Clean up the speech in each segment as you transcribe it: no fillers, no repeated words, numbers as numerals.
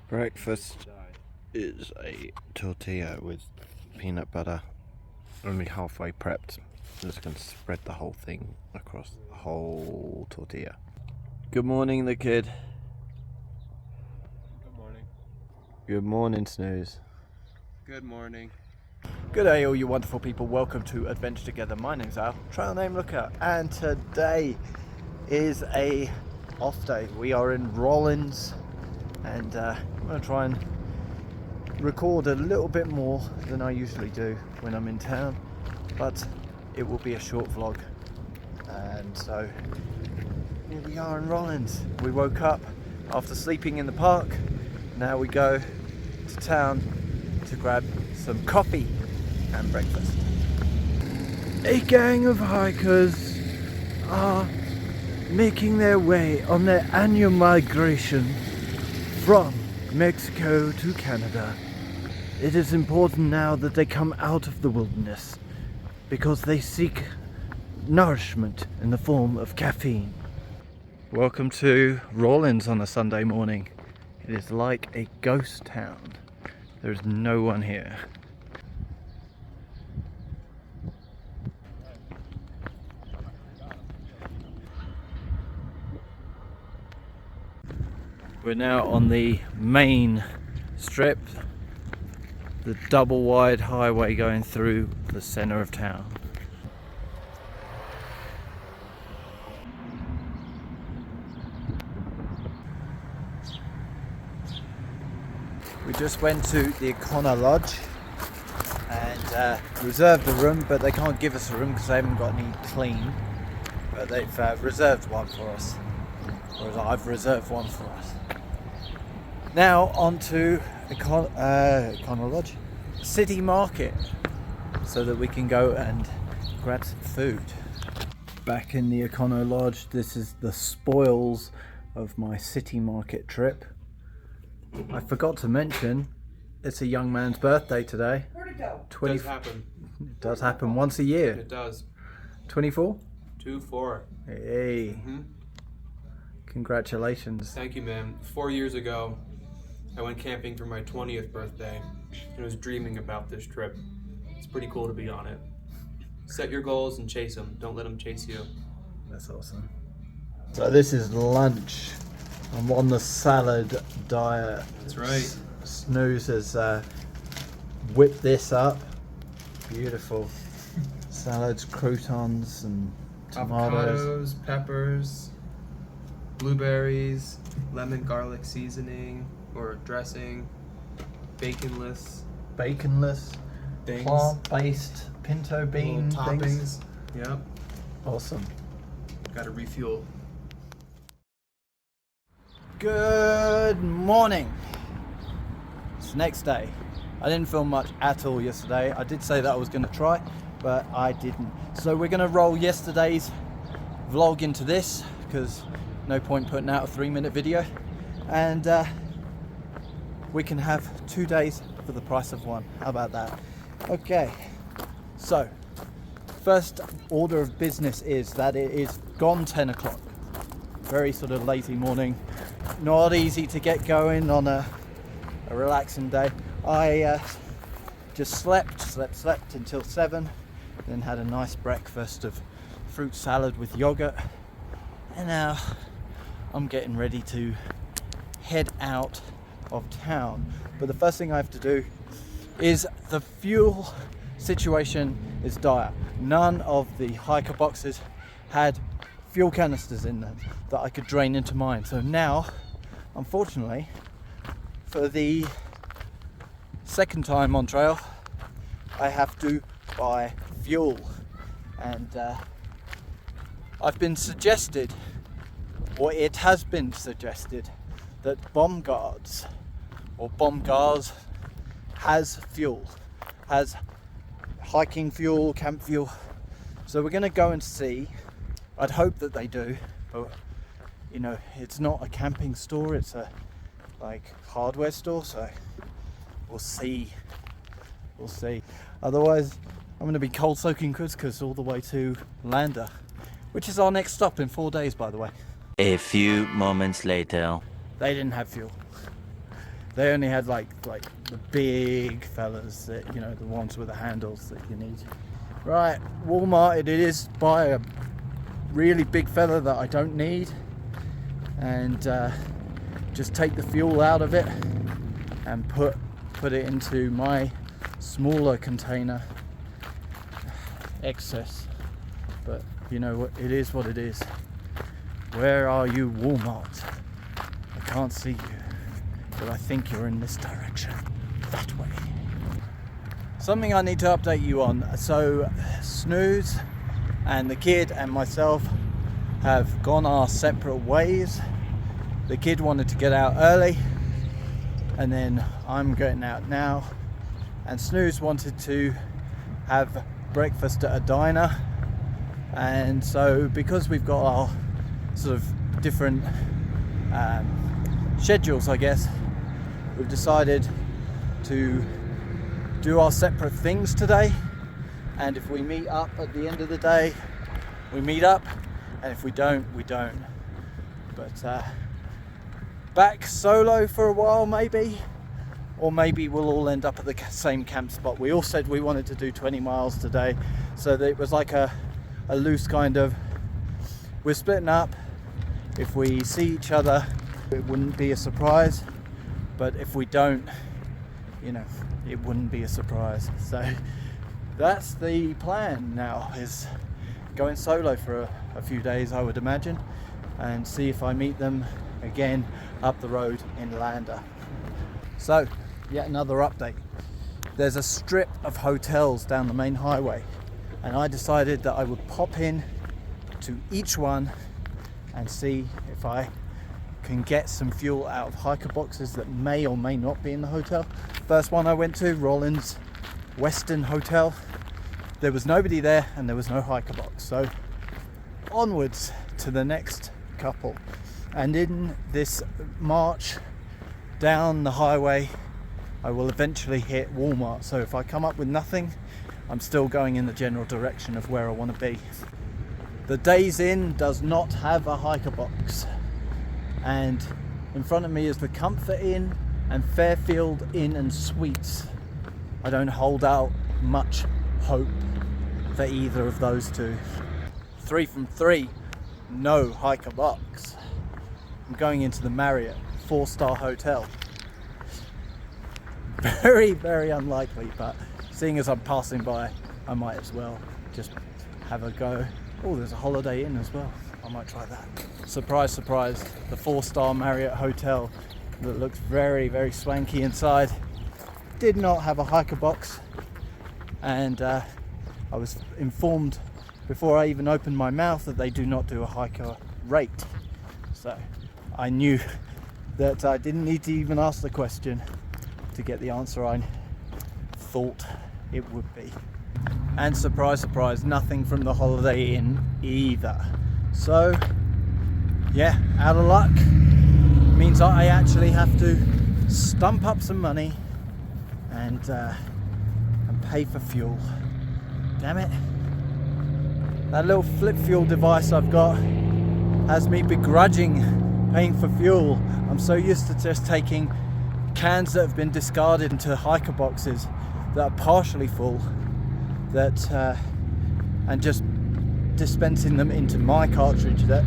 Breakfast is a tortilla with peanut butter, only halfway prepped. I'm just going to spread the whole thing across the whole tortilla. Good morning, the kid. Good morning. Good morning, Snooze. Good morning. Good day, all you wonderful people. Welcome to Adventure Together. My name's Al, Trail Name Looker, and today is a off day. We are in Rawlins, and I'm going to try and record a little bit more than I usually do when I'm in town, but it will be a short vlog. And so here we are in Rawlins. We woke up after sleeping in the park. Now we go to town to grab some coffee and breakfast. A gang of hikers are making their way on their annual migration from Mexico to Canada. It is important now that they come out of the wilderness because they seek nourishment in the form of caffeine. Welcome to Rawlins on a Sunday morning. It is like a ghost town. There's no one here. We're now on the main strip, the double wide highway going through the centre of town. We just went to the Econo Lodge and reserved a room, but they can't give us a room because they haven't got any clean. But they've reserved one for us, whereas I've reserved one for us. Now on to Econo Lodge City Market, so that we can go and grab some food. Back in the Econo Lodge, this is the spoils of my City Market trip. I forgot to mention, it's a young man's birthday today. Where'd it go? It does happen. It does happen once a year. It does. 24? 2-4. Hey. Mm-hmm. Congratulations. Thank you, man. 4 years ago, I went camping for my 20th birthday and was dreaming about this trip. It's pretty cool to be on it. Set your goals and chase them. Don't let them chase you. That's awesome. So this is lunch. I'm on the salad diet. That's right. Snooze has whipped this up. Beautiful. Salads, croutons, and tomatoes. Avocados, peppers, blueberries, lemon garlic seasoning or dressing, baconless Baconless, things, plant-based pinto bean little toppings. things. Yep. Awesome. Got to refuel. Good morning. It's the next day. I didn't film much at all yesterday. I did say that I was going to try, but I didn't. So we're going to roll yesterday's vlog into this, because no point putting out a 3-minute video. And we can have 2 days for the price of one. How about that? Okay. So, first order of business is that it is gone 10 o'clock. Very sort of lazy morning. Not easy to get going on a relaxing day. I just slept until 7, then had a nice breakfast of fruit salad with yogurt, and now I'm getting ready to head out of town. But the first thing I have to do is, the fuel situation is dire. None of the hiker boxes had fuel canisters in them that I could drain into mine. So now, unfortunately, for the second time on trail, I have to buy fuel. And I've been suggested, or it has been suggested, that Bomb Guards has fuel, has hiking fuel, camp fuel. So we're going to go and see. I'd hope that they do, but you know, it's not a camping store, it's a hardware store, so we'll see. Otherwise I'm going to be cold soaking couscous all the way to Lander, which is our next stop in 4 days, by the way. A few moments later. They didn't have fuel. They only had like the big fellas, that, you know, the ones with the handles that you need. Right, Walmart it is. Buy a really big fella that I don't need, and just take the fuel out of it and put it into my smaller container. Excess, but you know what, it is what it is. Where are you, Walmart? I can't see you, but I think you're in this direction, that way. Something I need to update you on. So Snooze and the kid and myself have gone our separate ways. The kid wanted to get out early, and then I'm getting out now, and Snooze wanted to have breakfast at a diner. And so because we've got our sort of different schedules, I guess, we've decided to do our separate things today. And if we meet up at the end of the day, we meet up, and if we don't, we don't. But back solo for a while maybe, or maybe we'll all end up at the same camp spot. We all said we wanted to do 20 miles today, so that it was like a loose kind of, we're splitting up. If we see each other, it wouldn't be a surprise, but if we don't, you know, it wouldn't be a surprise. So that's the plan now, is going solo for a few days, I would imagine, and see if I meet them again up the road in Lander. So yet another update. There's a strip of hotels down the main highway, and I decided that I would pop in to each one and see if I can get some fuel out of hiker boxes that may or may not be in the hotel. First one I went to, Rawlins Western Hotel, there was nobody there and there was no hiker box. So onwards to the next couple, and in this march down the highway I will eventually hit Walmart. So if I come up with nothing, I'm still going in the general direction of where I want to be. The Days Inn does not have a hiker box, and in front of me is the Comfort Inn and Fairfield Inn and Suites. I don't hold out much hope for either of those two. 3 from 3, no hiker box. I'm going into the Marriott 4-star hotel. Very, very unlikely, but seeing as I'm passing by, I might as well just have a go. Oh, there's a Holiday Inn as well. I might try that. Surprise, surprise, the 4-star Marriott hotel that looks very, very swanky inside did not have a hiker box, and I was informed before I even opened my mouth that they do not do a hiker rate. So I knew that I didn't need to even ask the question to get the answer I thought it would be. And surprise, surprise, nothing from the Holiday Inn either. So yeah, out of luck. Means I actually have to stump up some money and pay for fuel. Damn it. That little flip fuel device I've got has me begrudging paying for fuel. I'm so used to just taking cans that have been discarded into hiker boxes that are partially full, that and just dispensing them into my cartridge, that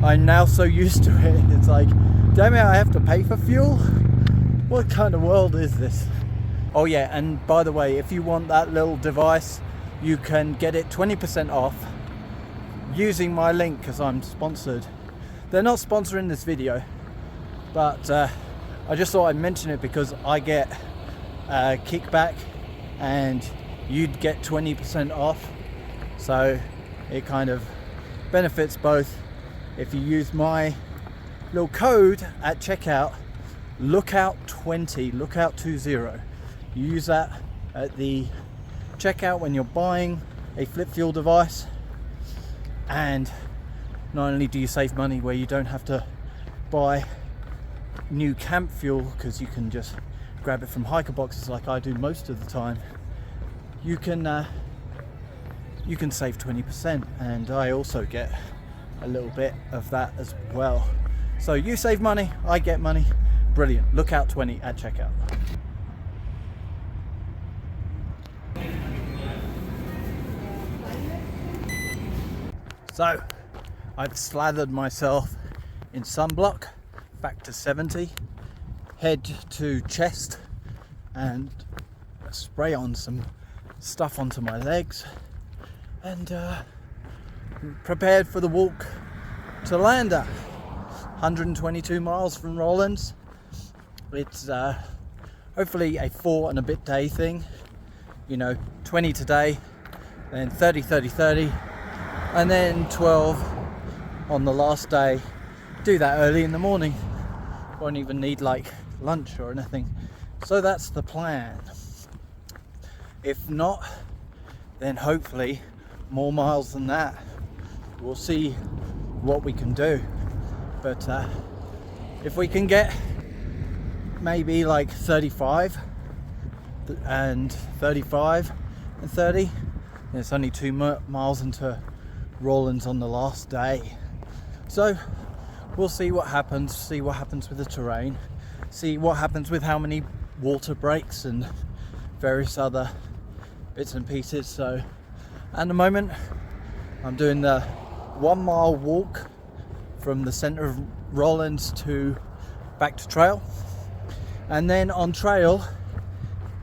I'm now so used to it. It's like, damn it, I have to pay for fuel? What kind of world is this? Oh yeah, and by the way, if you want that little device, you can get it 20% off using my link, because I'm sponsored. They're not sponsoring this video, but I just thought I'd mention it because I get a kickback and you'd get 20% off. So it kind of benefits both. If you use my little code at checkout, lookout20, lookout20, you use that at the checkout when you're buying a flip fuel device, and not only do you save money where you don't have to buy new camp fuel because you can just grab it from hiker boxes like I do most of the time, you can save 20%, and I also get a little bit of that as well. So you save money, I get money, brilliant. Lookout 20 at checkout. So I've slathered myself in sunblock, factor 70, head to chest, and spray on some stuff onto my legs, and prepared for the walk to Lander. 122 miles from Rawlins. It's hopefully a 4 and a bit day thing, 20 today, then 30, and then 12 on the last day. Do that early in the morning, won't even need like lunch or anything. So that's the plan. If not, then hopefully more miles than that. We'll see what we can do, but if we can get maybe like 35 and 35 and 30, it's only 2 miles into Rawlins on the last day. So we'll see what happens with the terrain, see what happens with how many water breaks and various other bits and pieces. So at the moment I'm doing the 1 mile walk from the center of Rawlins to back to trail, and then on trail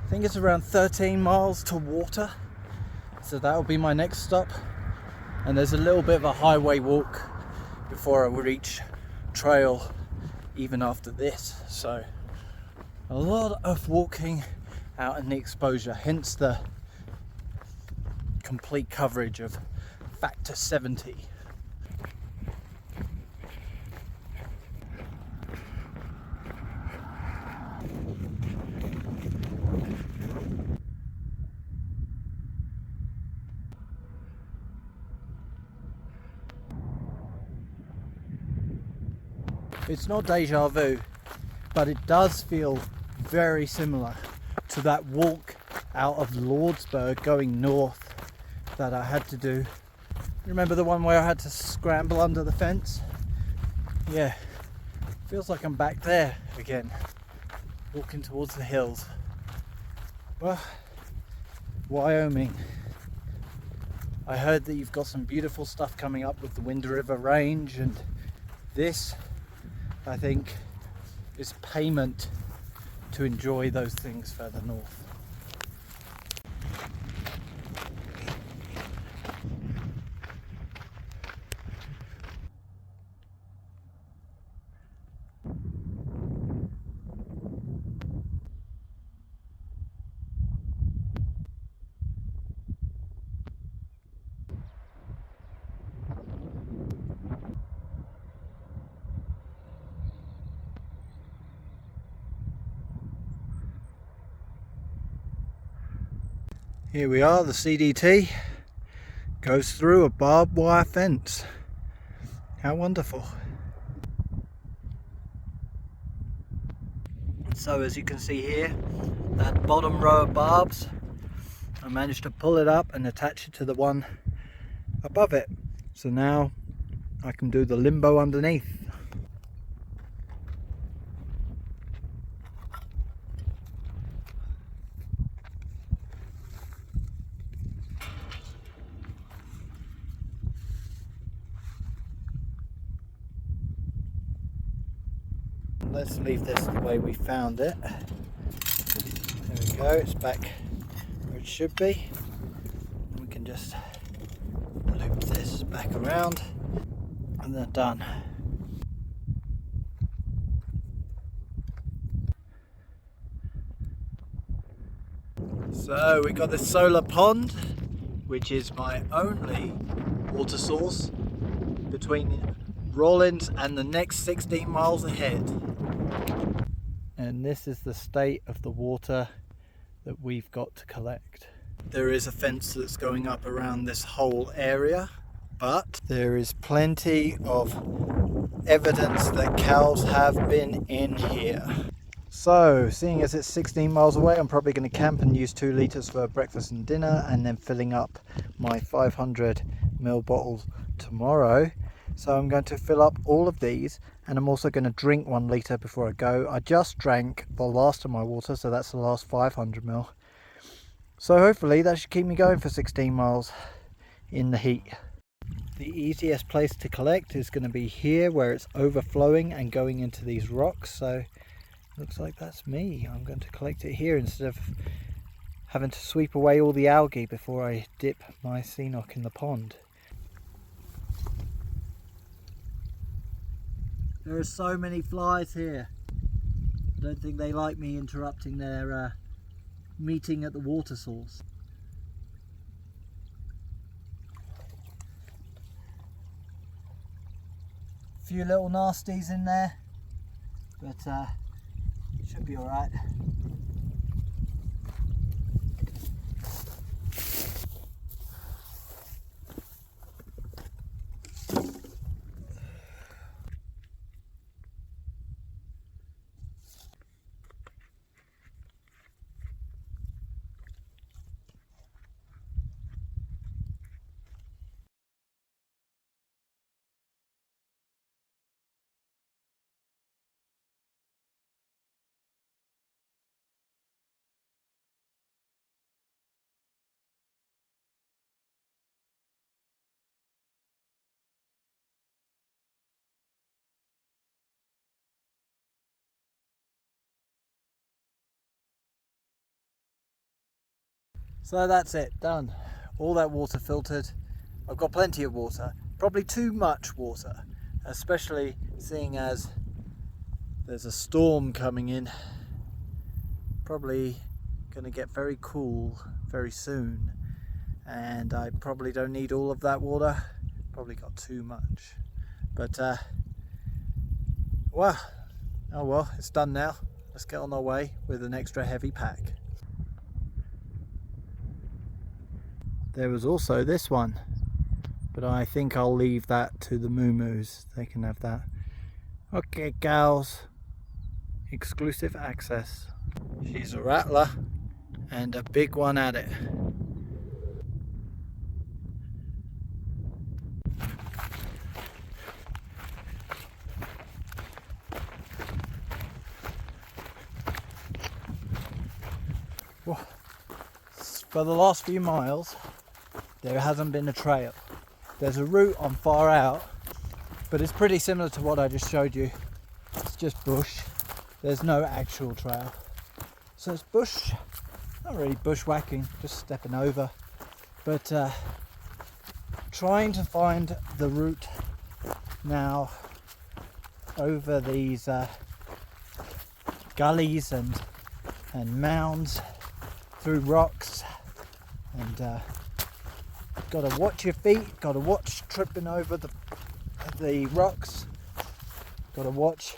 I think it's around 13 miles to water, so that'll be my next stop. And there's a little bit of a highway walk before I will reach trail even after this. So a lot of walking out in the exposure, hence the complete coverage of factor 70. It's not deja vu, but it does feel very similar to that walk out of Lordsburg going north that I had to do. Remember the one where I had to scramble under the fence? Yeah, feels like I'm back there again, walking towards the hills. Well, Wyoming. I heard that you've got some beautiful stuff coming up with the Wind River Range, and this, I think, is payment to enjoy those things further north. Here we are, the CDT goes through a barbed wire fence. How wonderful. So as you can see here, that bottom row of barbs, I managed to pull it up and attach it to the one above it. So now I can do the limbo underneath. Let's leave this the way we found it. There we go, it's back where it should be. We can just loop this back around and they're done. So we got this solar pond, which is my only water source between Rawlins and the next 16 miles ahead. And this is the state of the water that we've got to collect. There is a fence that's going up around this whole area, but there is plenty of evidence that cows have been in here. So, seeing as it's 16 miles away, I'm probably going to camp and use 2 litres for breakfast and dinner, and then filling up my 500ml bottles tomorrow. So I'm going to fill up all of these, and I'm also going to drink 1 litre before I go. I just drank the last of my water, so that's the last 500 ml. So hopefully that should keep me going for 16 miles in the heat. The easiest place to collect is going to be here, where it's overflowing and going into these rocks. So looks like that's me. I'm going to collect it here instead of having to sweep away all the algae before I dip my sea knock in the pond. There are so many flies here. I don't think they like me interrupting their meeting at the water source. A few little nasties in there, but should be alright. So that's it, done. All that water filtered. I've got plenty of water, probably too much water, especially seeing as there's a storm coming in. Probably going to get very cool very soon, and I probably don't need all of that water. Probably got too much, but well, oh well, it's done now. Let's get on our way with an extra heavy pack. There was also this one, but I think I'll leave that to the moo-moos. They can have that. Okay, gals, exclusive access. She's a rattler and a big one at it. Well, for the last few miles there hasn't been a trail. There's a route on far out, but it's pretty similar to what I just showed you. It's just bush. There's no actual trail. So it's bush, not really bushwhacking, just stepping over. But trying to find the route now over these gullies and mounds, through rocks, and got to watch your feet, got to watch tripping over the rocks, got to watch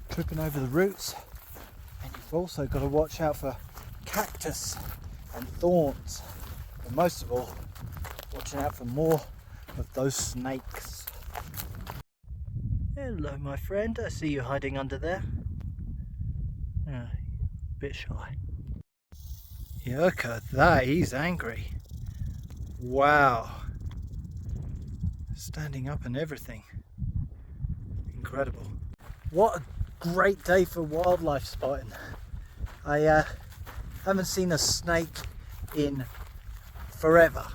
tripping over the roots, and you've also got to watch out for cactus and thorns, but most of all watching out for more of those snakes. Hello my friend, I see you hiding under there. Bit shy. Yeah, look at that, he's angry. Wow. Standing up and everything. Incredible. What a great day for wildlife spotting. I haven't seen a snake in forever.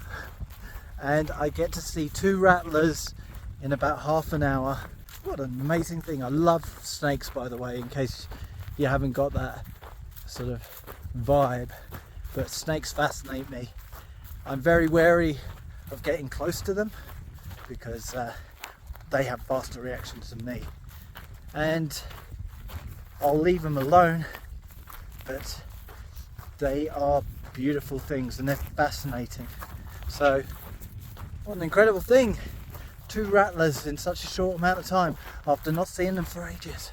And I get to see 2 rattlers in about half an hour. What an amazing thing. I love snakes, by the way, in case you haven't got that sort of vibe. But snakes fascinate me. I'm very wary of getting close to them because they have faster reactions than me, and I'll leave them alone, but they are beautiful things and they're fascinating. So what an incredible thing, 2 rattlers in such a short amount of time after not seeing them for ages.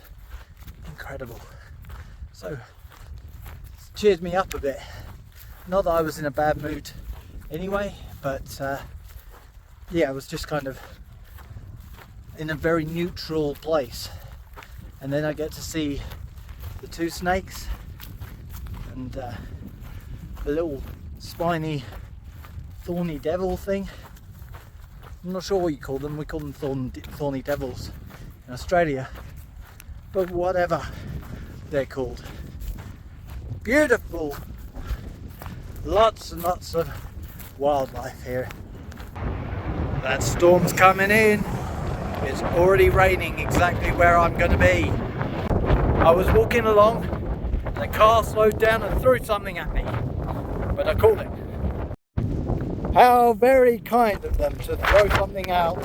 Incredible. So it's cheered me up a bit. Not that I was in a bad mood anyway, but yeah, I was just kind of in a very neutral place, and then I get to see the 2 snakes and the little spiny thorny devil thing. I'm not sure what you call them. We call them thorny devils in Australia, but whatever they're called. Beautiful. Lots and lots of wildlife here. That storm's coming in. It's already raining exactly where I'm going to be. I was walking along and a car slowed down and threw something at me, but I caught it. How very kind of them to throw something out,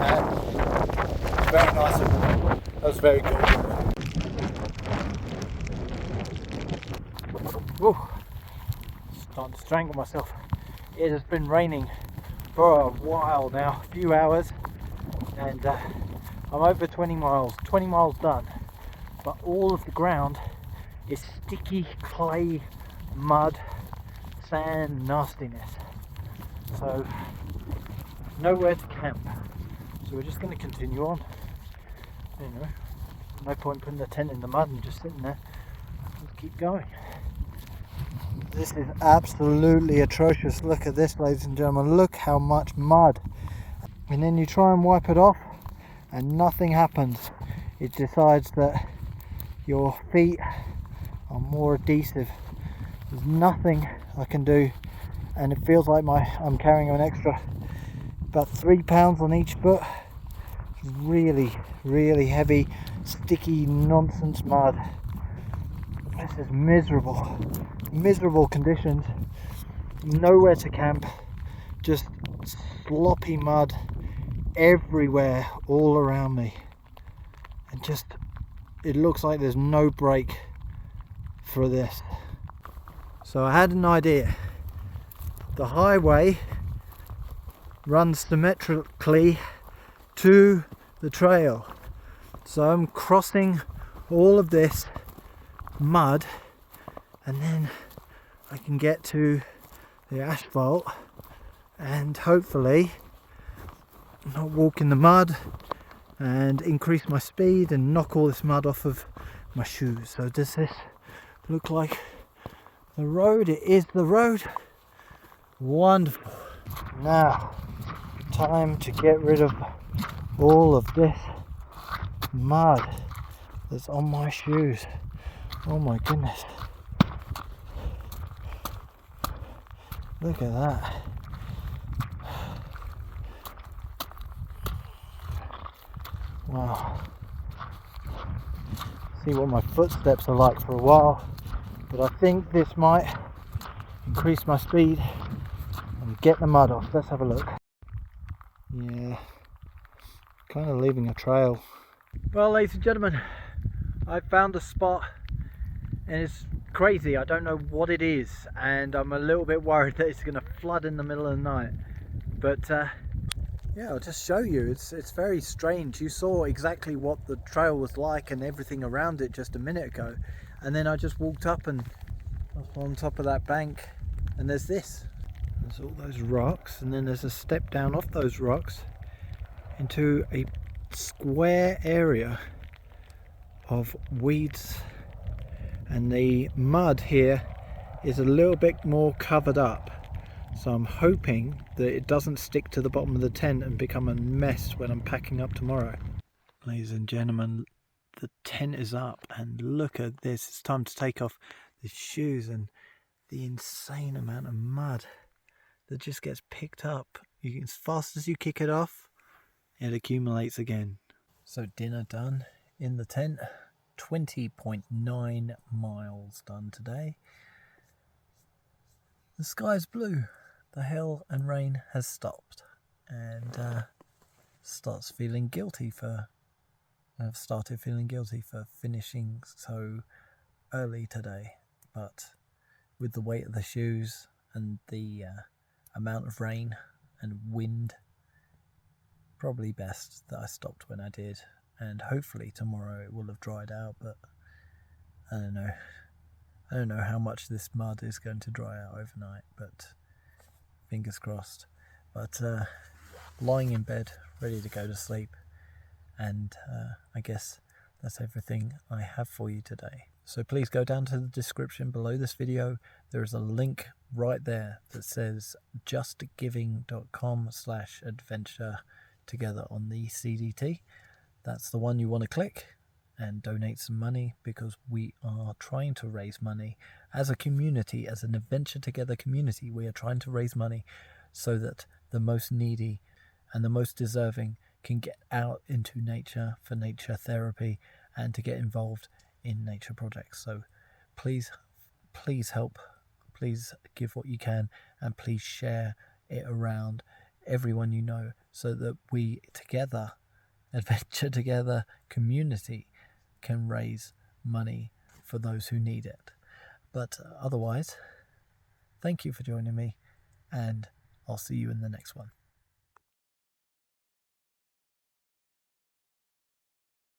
and very nice of them. That was very good. Whew. Starting to strangle myself. It has been raining for a while now, a few hours, and I'm over 20 miles done, but all of the ground is sticky clay, mud, sand, nastiness, so nowhere to camp. So we're just going to continue on. You know, no point putting the tent in the mud and just sitting there. Let's keep going. This is absolutely atrocious. Look at this, ladies and gentlemen. Look how much mud. And then you try and wipe it off and nothing happens. It decides that your feet are more adhesive. There's nothing I can do, and it feels like I'm carrying an extra about 3 pounds on each foot. It's really heavy, sticky nonsense mud. This is miserable conditions. Nowhere to camp, just sloppy mud everywhere all around me, and just it looks like there's no break for this. So I had an idea. The highway runs symmetrically to the trail, so I'm crossing all of this mud and then I can get to the asphalt and hopefully not walk in the mud and increase my speed and knock all this mud off of my shoes. So does this look like the road? It is the road. Wonderful. Now time to get rid of all of this mud that's on my shoes. Oh my goodness, look at that. Wow. See what my footsteps are like for a while, but I think this might increase my speed and get the mud off. Let's have a look. Yeah, kind of leaving a trail. Well, ladies and gentlemen, I found a spot and it's crazy. I don't know what it is, and I'm a little bit worried that it's going to flood in the middle of the night, but yeah, I'll just show you. It's very strange. You saw exactly what the trail was like and everything around it just a minute ago, and then I just walked up and I was on top of that bank, and there's all those rocks, and then there's a step down off those rocks into a square area of weeds, and the mud here is a little bit more covered up, so I'm hoping that it doesn't stick to the bottom of the tent and become a mess when I'm packing up tomorrow. Ladies and gentlemen, the tent is up and look at this. It's time to take off the shoes and the insane amount of mud that just gets picked up. As fast as you kick it off, it accumulates again. So dinner done in the tent. 20.9 miles done today. The sky's blue. The hail and rain has stopped, and I've started feeling guilty for finishing so early today, but with the weight of the shoes and the amount of rain and wind, probably best that I stopped when I did. And hopefully tomorrow it will have dried out, but I don't know how much this mud is going to dry out overnight, but fingers crossed. But lying in bed ready to go to sleep, and I guess that's everything I have for you today. So please go down to the description below this video. There is a link right there that says justgiving.com/adventure together on the CDT. That's the one you want to click and donate some money, because we are trying to raise money as a community, as an adventure together community. We are trying to raise money so that the most needy and the most deserving can get out into nature for nature therapy and to get involved in nature projects. So please help, please give what you can, and please share it around everyone you know, so that we together, adventure together community, can raise money for those who need it. But otherwise, thank you for joining me, and I'll see you in the next one.